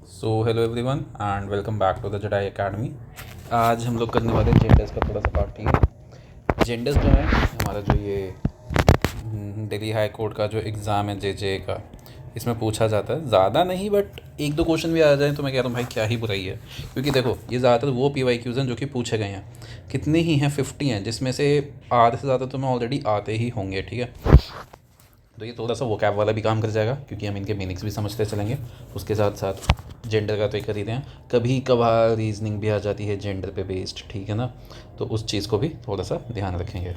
So hello everyone and welcome back to the Jedi academy. आज हम लोग करने वाले हैं जेंडर्स का थोड़ा सा पार्ट। ठीक है, जेंडर्स जो है हमारा जो ये दिल्ली हाई कोर्ट का जो एग्ज़ाम है जे का, इसमें पूछा जाता है। ज़्यादा नहीं बट एक दो क्वेश्चन भी आ जाए तो मैं कह रहा हूँ भाई क्या ही बुराई है, क्योंकि देखो ये ज़्यादातर वो PYQs हैं जो कि पूछे गए हैं। कितने ही हैं, 50 हैं, जिसमें से आधे से ज़्यादा तो मैं ऑलरेडी आते ही होंगे। ठीक है, तो ये थोड़ा सा वोकैब वाला भी काम कर जाएगा क्योंकि हम इनके मीनिंग्स भी समझते चलेंगे। उसके साथ साथ जेंडर का तो एक कर ही हैं, कभी कभार रीजनिंग भी आ जाती है जेंडर पे बेस्ड। ठीक है ना, तो उस चीज़ को भी थोड़ा सा ध्यान रखेंगे।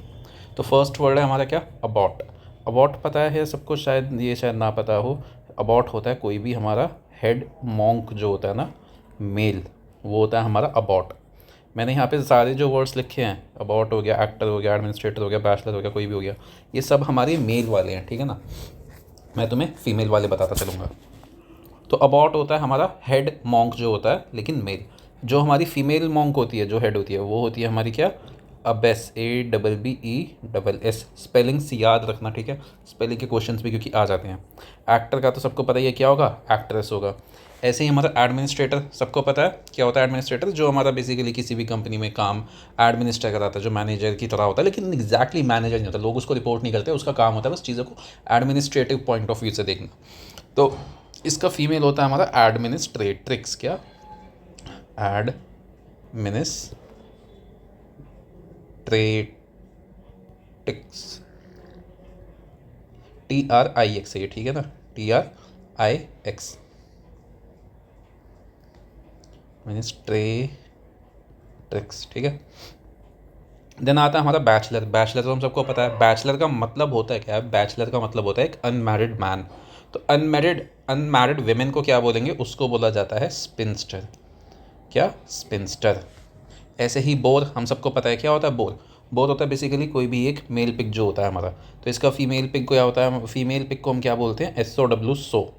तो फर्स्ट वर्ड है हमारा क्या, अबॉट। अबॉट पता है सबको, शायद ये शायद ना पता हो। अबॉट होता है कोई भी हमारा हेड मॉन्क जो होता है ना, मेल, वो होता है हमारा अबॉट। मैंने यहाँ पे सारे जो वर्ड्स लिखे हैं, अबाउट हो गया, एक्टर हो गया, एडमिनिस्ट्रेटर हो गया, बैचलर हो गया, कोई भी हो गया, ये सब हमारे मेल वाले हैं। ठीक है ना, मैं तुम्हें फीमेल वाले बताता चलूँगा। तो अबाउट होता है हमारा हेड मॉन्क जो होता है, लेकिन मेल। जो हमारी फीमेल मॉन्क होती है, जो हेड होती है, वो होती है हमारी क्या, अबेस, ABBESS। स्पेलिंग्स याद रखना, ठीक है, स्पेलिंग के क्वेश्चंस भी क्योंकि आ जाते हैं। एक्टर का तो सबको पता ही है क्या होगा, एक्ट्रेस होगा। ऐसे ही हमारा एडमिनिस्ट्रेटर, सबको पता है क्या होता है एडमिनिस्ट्रेटर, जो हमारा बेसिकली किसी भी कंपनी में काम एडमिनिस्ट्रेट कराता है, जो मैनेजर की तरह होता है, लेकिन एग्जैक्टली मैनेजर नहीं होता, लोग उसको रिपोर्ट नहीं करते, उसका काम होता है बस चीज़ों को एडमिनिस्ट्रेटिव पॉइंट ऑफ व्यू से देखना। तो इसका फीमेल होता है हमारा एडमिनिस्ट्रेट्रिक्स। क्या, एडमिनिस्ट्रेटिक्स, TRIX है ये, ठीक है ना, TRIX, एडमिनिस्ट्रेट्रिक्स। ठीक है, देन आता है हमारा बैचलर। बैचलर तो हम सबको पता है, बैचलर का मतलब होता है क्या है, बैचलर का मतलब होता है एक अनमैरिड मैन। तो अनमैरिड अनमैरिड वेमेन को क्या बोलेंगे, उसको बोला जाता है स्पिंस्टर। क्या, स्पिंस्टर। ऐसे ही बोर, हम सबको पता है क्या होता है बोर। बोर होता है बेसिकली कोई भी एक मेल पिग जो होता है हमारा। तो इसका फीमेल पिग को क्या होता है, फीमेल पिग को हम क्या बोलते हैं, SOW, सो।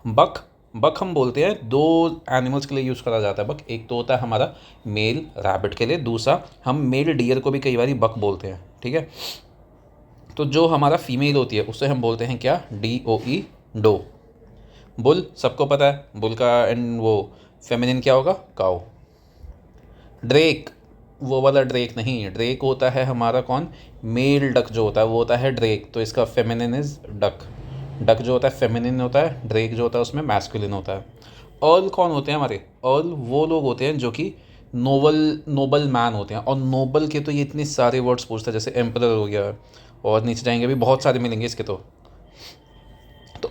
बक, बक हम बोलते हैं, दो एनिमल्स के लिए यूज़ करा जाता है बक। एक तो होता है हमारा मेल रैबिट के लिए, दूसरा हम मेल डियर को भी कई बार बक बोलते हैं। ठीक है, तो जो हमारा फीमेल होती है उसे हम बोलते हैं क्या, DOE, डो। बुल, सबको पता है बुल का एंड वो फेमिनिन क्या होगा, काउ। ड्रेक, वो वाला ड्रेक नहीं, ड्रेक होता है हमारा कौन, मेल डक जो होता है वो होता है ड्रेक, तो इसका फेमिनिन इज डक। डक जो होता है फेमिनिन होता है, ड्रेक जो होता है उसमें मैस्कुलिन होता है। अर्ल कौन होते हैं हमारे, अर्ल वो लोग होते हैं जो कि नोबल मैन होते हैं। और नोबल के तो ये इतने सारे वर्ड्स पूछते हैं, जैसे एम्परर हो गया, और नीचे जाएंगे भी बहुत सारे मिलेंगे इसके। तो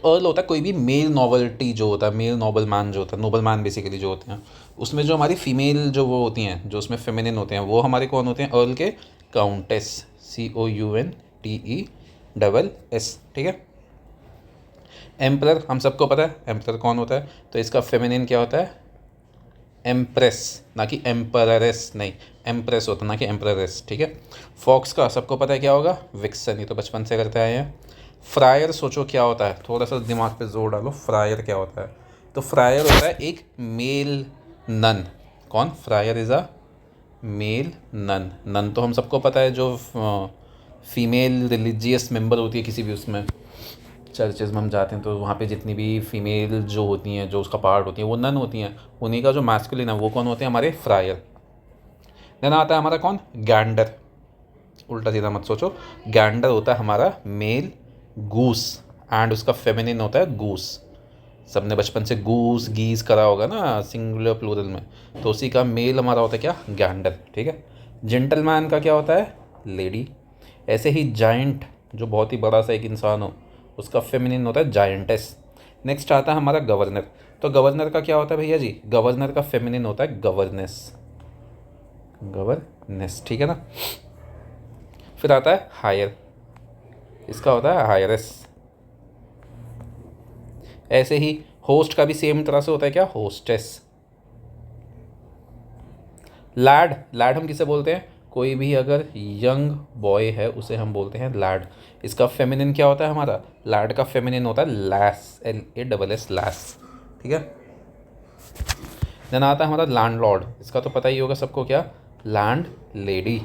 अर्ल होता है कोई भी मेल नॉवल्टी जो होता है, मेल नोबल मैन जो होता है, नोबल मैन बेसिकली जो होते हैं, उसमें जो हमारी फीमेल जो वो होती हैं, जो उसमें फेमिनिन होते हैं, वो हमारे कौन होते हैं, अर्ल के काउंटेस, COUNTESS। ठीक है, एम्परर हम सबको पता है एम्परर कौन होता है, तो इसका फेमिनिन क्या होता है, एम्प्रेस, ना कि एम्पररेस, नहीं, एम्प्रेस होता है ना कि एम्पररेस। ठीक है, फॉक्स का सबको पता है क्या होगा, विक्सन, ये तो बचपन से करते आए हैं। फ्रायर सोचो क्या होता है, थोड़ा सा दिमाग पे जोर डालो, फ्रायर क्या होता है। तो फ्रायर होता है एक मेल नन। कौन, friar is a male nun. Nun तो हम सबको पता है जो फीमेल रिलीजियस मेंबर होती है किसी भी उसमें, चर्चेज़ में हम जाते हैं तो वहाँ पे जितनी भी फीमेल जो होती हैं, जो उसका पार्ट होती हैं, वो नन होती हैं। उन्हीं का जो मैस्कुलिन है वो कौन होते हैं, हमारे फ्रायर। देन आता है हमारा कौन, गैंडर। उल्टा सीधा मत सोचो, गैंडर होता है हमारा मेल गूस, एंड उसका फेमिनिन होता है गूस। सबने बचपन से गूस गीस करा होगा ना, सिंगुलर प्लूरल में, तो उसी का मेल हमारा होता है क्या, गैंडर। ठीक है, जेंटलमैन का क्या होता है, लेडी। ऐसे ही जाइंट, जो बहुत ही बड़ा सा एक इंसान हो, उसका फेमिनिन होता है जायंटेस। नेक्स्ट आता है हमारा गवर्नर। तो गवर्नर का क्या होता है भैया जी, गवर्नर का फेमिनिन होता है गवर्नेस, गवर्नेस। ठीक है ना, फिर आता है हायर, इसका होता है हायरस। ऐसे ही होस्ट का भी सेम तरह से होता है क्या, होस्टेस। लैड, लैड हम किसे बोलते हैं, कोई भी अगर यंग बॉय है उसे हम बोलते हैं लैड। इसका फेमिनिन क्या होता है हमारा, लैड का फेमिनिन होता है लैस, LASS, लैस। ठीक है, देन आता है हमारा लैंडलॉर्ड। इसका तो पता ही होगा सबको, क्या, लैंड लेडी।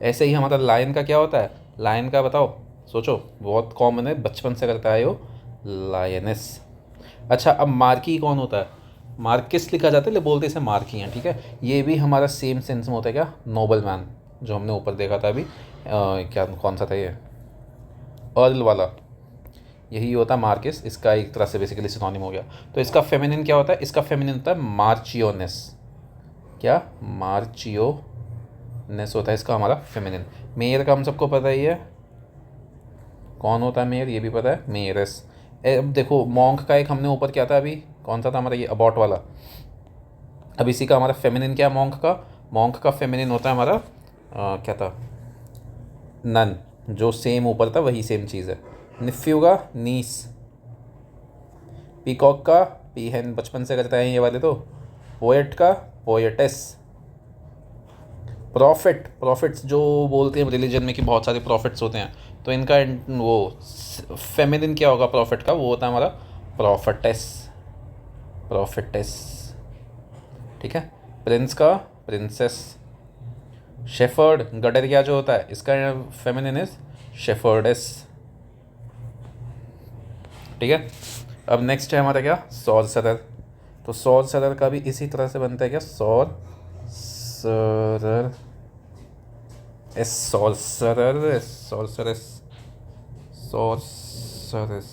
ऐसे ही हमारा लायन का क्या होता है, लायन का बताओ, सोचो, बहुत कॉमन है, बचपन से करता है वो, लायनेस। अच्छा, अब मार्की कौन होता है, मार्किस लिखा जाता है, ले बोलते इसे मार्कियाँ, ठीक है। ये भी हमारा सेम सेंस में होता है क्या, नोबल मैन, जो हमने ऊपर देखा था अभी, क्या कौन सा था ये, अर्ल वाला, यही होता है मार्किस। इसका एक तरह से बेसिकली सिनोनिम हो गया। तो इसका फेमिनिन क्या होता है, इसका फेमिनिन होता है मार्चियोनेस। क्या, मार्चियोनेस होता है इसका हमारा फेमिनिन। मेयर का हम सबको पता ही है, कौन होता है मेयर, ये भी पता है, मेयरस। अब देखो मॉन्क का एक हमने ऊपर क्या था अभी, कौन सा था हमारा, ये अबॉट वाला। अब इसी का हमारा फेमिनिन क्या है, मॉन्क का फेमिनिन होता है हमारा क्या था, नन, जो सेम ऊपर था वही सेम चीज़ है। निफ्यू का नीस, पीकॉक का पीहन, बचपन से करते हैं ये वाले तो। पोएट का पोएटेस। प्रॉफिट्स जो बोलते हैं रिलीजन में कि बहुत सारे प्रॉफिट्स होते हैं, तो इनका वो फेमिनिन क्या होगा प्रॉफिट का, वो होता है हमारा प्रॉफिटेस, ठीक है। प्रिंस का प्रिंसेस। शेफर्ड, गडरिया जो होता है, इसका फेमिनिन इज शेफर्डेस, ठीक है। अब नेक्स्ट है हमारा क्या, सॉर्सरर। तो सॉर्सरर का भी इसी तरह से बनता है क्या, सॉर्सरर,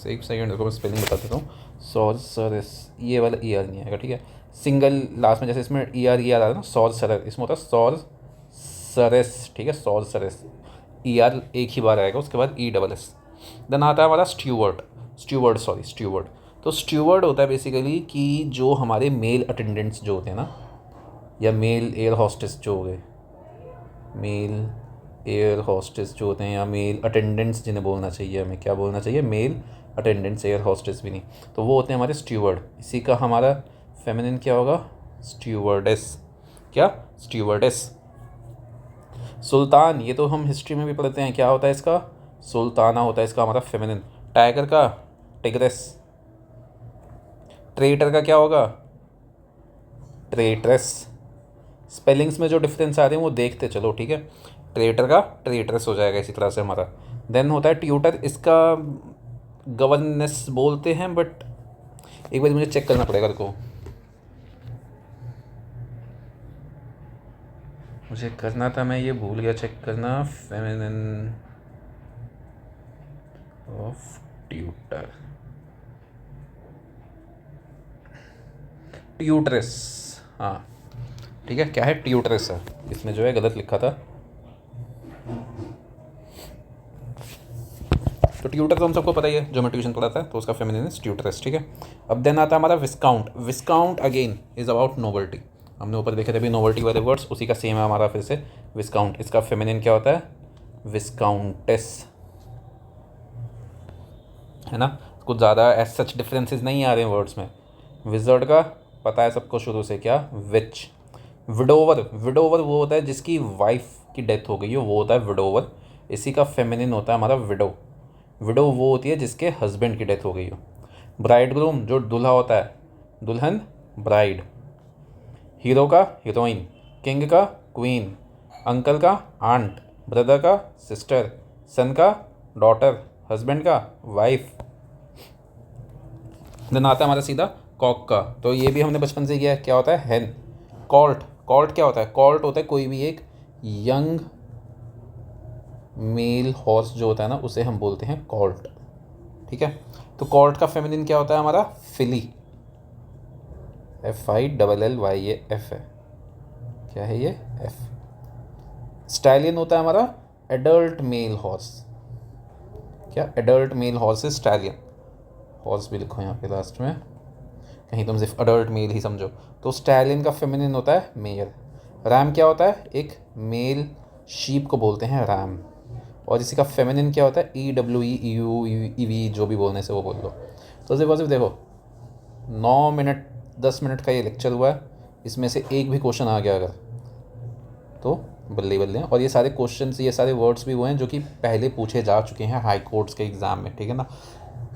एक सेकेंड रुको, मैं स्पेलिंग बता देता हूँ। सॉर्सरस, ये वाला ई आर नहीं आएगा, ठीक है। सिंगल लास्ट में, जैसे इसमें ई आर आ रहा है ना, सॉर्सरर, इसमें होता है सॉर्सरस, ठीक है, सॉर्सरस। ई आर एक ही बार आएगा, उसके बाद ई डबल एस। देन आता है हमारा स्ट्यूवर्ड। तो स्ट्यूवर्ड होता है बेसिकली कि जो हमारे मेल अटेंडेंट्स जो होते हैं ना, या मेल एयर हॉस्टेस जो हो गए, मेल एयर हॉस्टेस जो होते हैं, या मेल अटेंडेंट्स जिन्हें बोलना चाहिए, हमें क्या बोलना चाहिए, मेल अटेंडेंट्स, एयर हॉस्टेस भी नहीं, तो वो होते हैं हमारे स्ट्यूवर्ड। इसी का हमारा फेमिनिन क्या होगा, स्ट्यूवर्डेस। क्या, स्ट्यूवर्डेस। सुल्तान, ये तो हम हिस्ट्री में भी पढ़ते हैं, क्या होता है इसका, सुल्ताना होता है इसका हमारा फेमिनिन। टाइगर का टिग्रेस। ट्रेटर का क्या होगा, ट्रेट्रेस। स्पेलिंग्स में जो डिफरेंस आ रहे हैं वो देखते चलो, ठीक है। ट्रेटर का ट्रेट्रेस हो जाएगा इसी तरह से हमारा। देन होता है ट्यूटर, इसका गवर्नेस बोलते हैं, बट एक बार मुझे चेक करना पड़ेगा, रुको मुझे करना था, मैं ये भूल गया चेक करना, फेमिनिन ऑफ ट्यूटर, ट्यूटरेस, हाँ ठीक है, क्या है, ट्यूटरेस है, इसमें जो है गलत लिखा था। तो ट्यूटर तो हम सबको पता ही है, जो मैं ट्यूशन पढ़ाता है, तो उसका फेमिनिन इज ट्यूटरेस, ठीक है। अब देन आता है हमारा विस्काउंट अगेन इज अबाउट नोबल्टी। हमने ऊपर देखे थे अभी नोबल्टी वाले वर्ड्स, उसी का सेम है हमारा फिर से विस्काउंट। इसका फेमिनिन क्या होता है, विस्काउंटेस, है ना। कुछ ज़्यादा एज सच डिफरेंसेस नहीं आ रहे हैं वर्ड्स में। विजर्ड का पता है सबको शुरू से, क्या, विच। विडोवर वो होता है जिसकी वाइफ की डेथ हो गई हो, वो होता है विडोवर। इसी का फेमिनिन होता है हमारा विडो वो होती है जिसके हस्बैंड की डेथ हो गई हो। ब्राइड ग्रूम, जो दूल्हा होता है, दुल्हन, ब्राइड। हीरो का हीरोइन, किंग का क्वीन, अंकल का आंट, ब्रदर का सिस्टर, सन का डॉटर, हस्बैंड का वाइफ। देन आता है हमारा सीधा कॉक का, तो ये भी हमने बचपन से किया है, क्या होता है, हेन। कॉल्ट क्या होता है, कॉल्ट होता है कोई भी एक यंग मेल हॉर्स जो होता है ना, उसे हम बोलते हैं कॉल्ट, ठीक है। तो कॉल्ट का फेमिनिन क्या होता है हमारा, फिली, FILLYA है, क्या है ये, F। स्टैलियन होता है हमारा एडल्ट मेल हॉर्स, क्या, adult mail horse is stallion. Horse भी लिखो यहाँ पे लास्ट में, कहीं तुम सिर्फ अडल्ट मेल ही समझो। तो स्टैलियन का फेमिनिन होता है मेयर। रैम क्या होता है, एक मेल शीप को बोलते हैं रैम, और इसी का फेमिनिन क्या होता है, EWEUEV, जो भी बोलने से वो बोल लो। तो सिर्फ देखो 9 मिनट 10 मिनट का ये लेक्चर हुआ है, इसमें से एक भी क्वेश्चन आ गया अगर, तो बल्ले बल्ले। और ये सारे क्वेश्चंस, ये सारे वर्ड्स भी वो हैं जो कि पहले पूछे जा चुके हैं हाई कोर्ट्स के एग्ज़ाम में, ठीक है ना।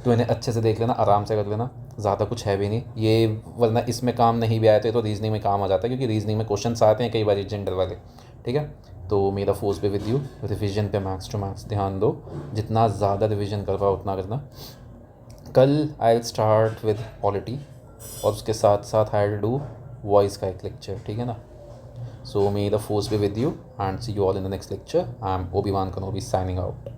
तो इन्हें अच्छे से देख लेना, आराम से कर लेना, ज़्यादा कुछ है भी नहीं ये, वरना इसमें काम नहीं भी आए थे तो रीजनिंग में काम आ जाता है, क्योंकि रीजनिंग में क्वेश्चन आते हैं कई बार जेंडर वाले, ठीक है। तो मेरा फोर्स पे विद यू, रिवीजन पे मैक्स टू मैक्स ध्यान दो, जितना ज़्यादा रिवीजन कर पाओ उतना करना। कल I will start with polity, और उसके साथ साथ आई विल डू वॉइस का एक लेक्चर, ठीक है ना। So may the force be with you and see you all in the next lecture. I am Obi-Wan Kenobi signing out.